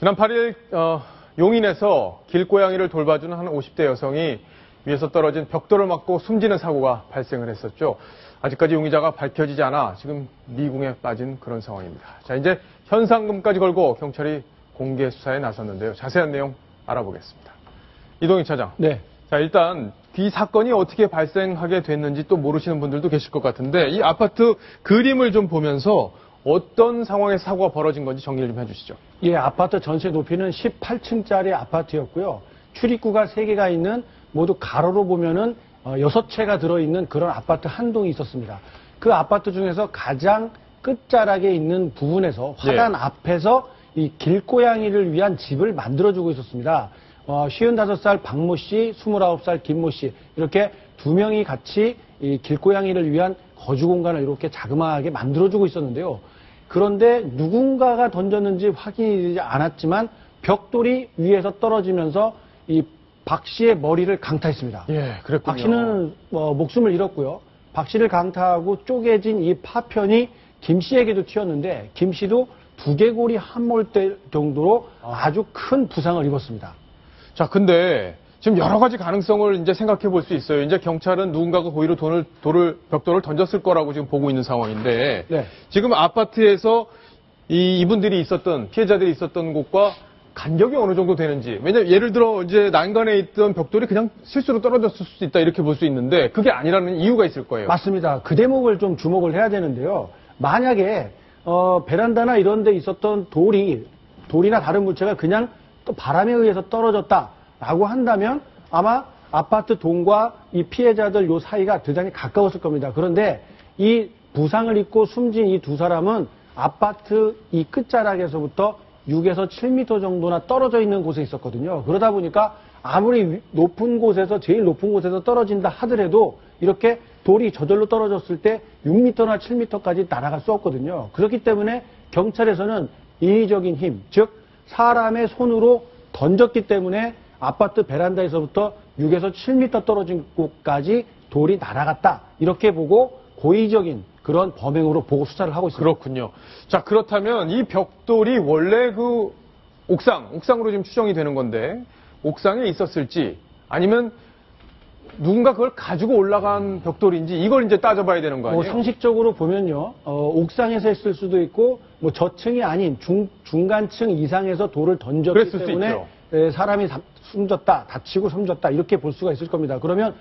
지난 8일 용인에서 길고양이를 돌봐주는 한 50대 여성이 위에서 떨어진 벽돌을 맞고 숨지는 사고가 발생을 했었죠. 아직까지 용의자가 밝혀지지 않아 지금 미궁에 빠진 그런 상황입니다. 자, 이제 현상금까지 걸고 경찰이 공개 수사에 나섰는데요. 자세한 내용 알아보겠습니다. 이동희 차장. 네. 자, 일단 이 사건이 어떻게 발생하게 됐는지 또 모르시는 분들도 계실 것 같은데 이 아파트 그림을 좀 보면서 어떤 상황에서 사고가 벌어진 건지 정리를 좀 해주시죠. 예, 아파트 전체 높이는 18층짜리 아파트였고요. 출입구가 3개가 있는 모두 가로로 보면은 6채가 들어있는 그런 아파트 한 동이 있었습니다. 그 아파트 중에서 가장 끝자락에 있는 부분에서 화단 앞에서 이 길고양이를 위한 집을 만들어주고 있었습니다. 55살 박모 씨, 29살 김모 씨 이렇게 두 명이 같이 이 길고양이를 위한 거주 공간을 이렇게 자그마하게 만들어주고 있었는데요. 그런데 누군가가 던졌는지 확인이 되지 않았지만 벽돌이 위에서 떨어지면서 이 박 씨의 머리를 강타했습니다. 예, 그랬군요. 박 씨는 목숨을 잃었고요. 박 씨를 강타하고 쪼개진 이 파편이 김 씨에게도 튀었는데 김 씨도 두개골이 함몰될 정도로 아주 큰 부상을 입었습니다. 자, 근데 지금 여러 가지 가능성을 이제 생각해 볼 수 있어요. 이제 경찰은 누군가가 고의로 벽돌을 던졌을 거라고 지금 보고 있는 상황인데, 네. 지금 아파트에서 이분들이 있었던, 피해자들이 있었던 곳과 간격이 어느 정도 되는지, 왜냐면 예를 들어 이제 난간에 있던 벽돌이 그냥 실수로 떨어졌을 수도 있다 이렇게 볼 수 있는데, 그게 아니라는 이유가 있을 거예요. 맞습니다. 그 대목을 좀 주목을 해야 되는데요. 만약에, 베란다나 이런 데 있었던 돌이나 다른 물체가 그냥 또 바람에 의해서 떨어졌다라고 한다면 아마 아파트 동과 이 피해자들 요 사이가 대단히 가까웠을 겁니다. 그런데 이 부상을 입고 숨진 이 두 사람은 아파트 이 끝자락에서부터 6에서 7m 정도나 떨어져 있는 곳에 있었거든요. 그러다 보니까 아무리 높은 곳에서 제일 높은 곳에서 떨어진다 하더라도 이렇게 돌이 저절로 떨어졌을 때 6m나 7m까지 날아갈 수 없거든요. 그렇기 때문에 경찰에서는 인위적인 힘, 즉 사람의 손으로 던졌기 때문에 아파트 베란다에서부터 6에서 7m 떨어진 곳까지 돌이 날아갔다. 이렇게 보고 고의적인 그런 범행으로 보고 수사를 하고 있습니다. 그렇군요. 자, 그렇다면 이 벽돌이 원래 그 옥상으로 지금 추정이 되는 건데, 옥상에 있었을지, 아니면 누군가 그걸 가지고 올라간 벽돌인지, 이걸 이제 따져봐야 되는 거 아니에요? 상식적으로 보면요, 옥상에서 있을 수도 있고, 저층이 아닌 중간층 이상에서 돌을 던졌기 때문에 사람이 숨졌다, 다치고 숨졌다, 이렇게 볼 수가 있을 겁니다. 그러면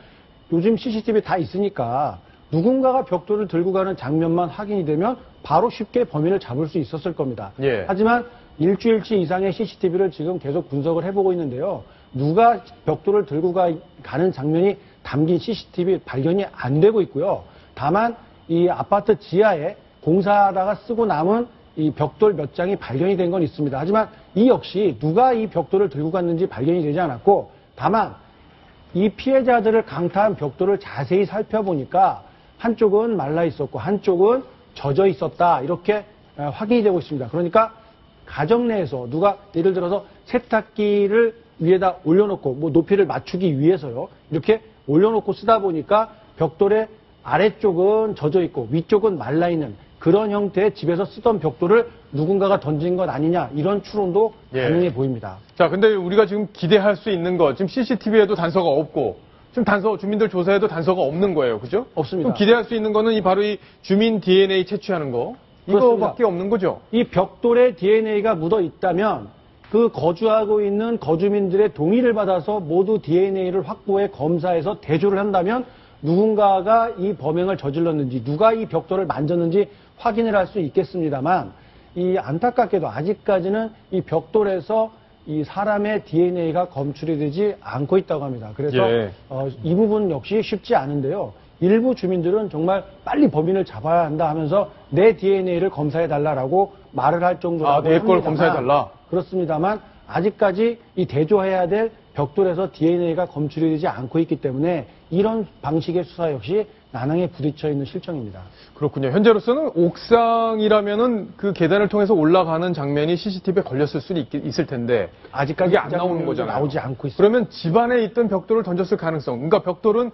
요즘 CCTV 다 있으니까 누군가가 벽돌을 들고 가는 장면만 확인이 되면 바로 쉽게 범인을 잡을 수 있었을 겁니다. 예. 하지만 일주일치 이상의 CCTV를 지금 계속 분석을 해보고 있는데요. 누가 벽돌을 들고 가는 장면이 담긴 CCTV 발견이 안 되고 있고요. 다만 이 아파트 지하에 공사하다가 쓰고 남은 이 벽돌 몇 장이 발견이 된 건 있습니다. 하지만 이 역시 누가 이 벽돌을 들고 갔는지 발견이 되지 않았고, 다만 이 피해자들을 강타한 벽돌을 자세히 살펴보니까 한쪽은 말라 있었고 한쪽은 젖어 있었다, 이렇게 확인이 되고 있습니다. 그러니까 가정 내에서 누가 예를 들어서 세탁기를 위에다 올려놓고 높이를 맞추기 위해서요, 이렇게 올려놓고 쓰다 보니까 벽돌의 아래쪽은 젖어 있고 위쪽은 말라 있는 그런 형태의 집에서 쓰던 벽돌을 누군가가 던진 것 아니냐, 이런 추론도 가능해 보입니다. 자, 근데 우리가 지금 기대할 수 있는 거, 지금 CCTV에도 단서가 없고, 지금 주민들 조사에도 단서가 없는 거예요. 그죠? 없습니다. 그럼 기대할 수 있는 거는 바로 이 주민 DNA 채취하는 거, 이거밖에 없는 거죠? 이 벽돌에 DNA가 묻어 있다면 그 거주하고 있는 거주민들의 동의를 받아서 모두 DNA를 확보해 검사해서 대조를 한다면 누군가가 이 범행을 저질렀는지, 누가 이 벽돌을 만졌는지 확인을 할 수 있겠습니다만, 이 안타깝게도 아직까지는 이 벽돌에서 이 사람의 DNA가 검출이 되지 않고 있다고 합니다. 그래서 이 부분 역시 쉽지 않은데요. 일부 주민들은 정말 빨리 범인을 잡아야 한다 하면서 내 DNA를 검사해달라고 말을 할 정도라고 내 걸 검사해달라? 그렇습니다만 아직까지 이 대조해야 될 벽돌에서 DNA가 검출이 되지 않고 있기 때문에 이런 방식의 수사 역시 난항에 부딪혀 있는 실정입니다. 그렇군요. 현재로서는 옥상이라면은 그 계단을 통해서 올라가는 장면이 CCTV에 걸렸을 수는 있을 텐데 아직까지 안 나오는 거잖아요. 나오지 않고 있습니다. 그러면 집안에 있던 벽돌을 던졌을 가능성, 그러니까 벽돌은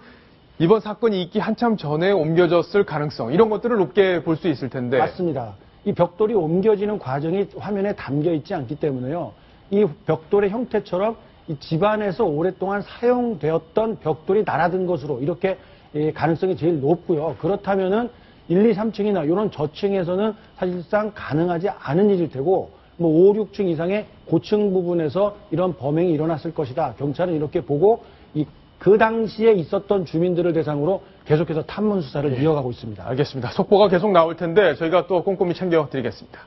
이번 사건이 있기 한참 전에 옮겨졌을 가능성, 이런 것들을 높게 볼 수 있을 텐데. 맞습니다. 이 벽돌이 옮겨지는 과정이 화면에 담겨 있지 않기 때문에요. 이 벽돌의 형태처럼 이 집안에서 오랫동안 사용되었던 벽돌이 날아든 것으로 이렇게 가능성이 제일 높고요. 그렇다면은 1, 2, 3층이나 이런 저층에서는 사실상 가능하지 않은 일일 테고 뭐 5, 6층 이상의 고층 부분에서 이런 범행이 일어났을 것이다. 경찰은 이렇게 보고 그 당시에 있었던 주민들을 대상으로 계속해서 탐문 수사를 이어가고 있습니다. 알겠습니다. 속보가 계속 나올 텐데 저희가 또 꼼꼼히 챙겨드리겠습니다.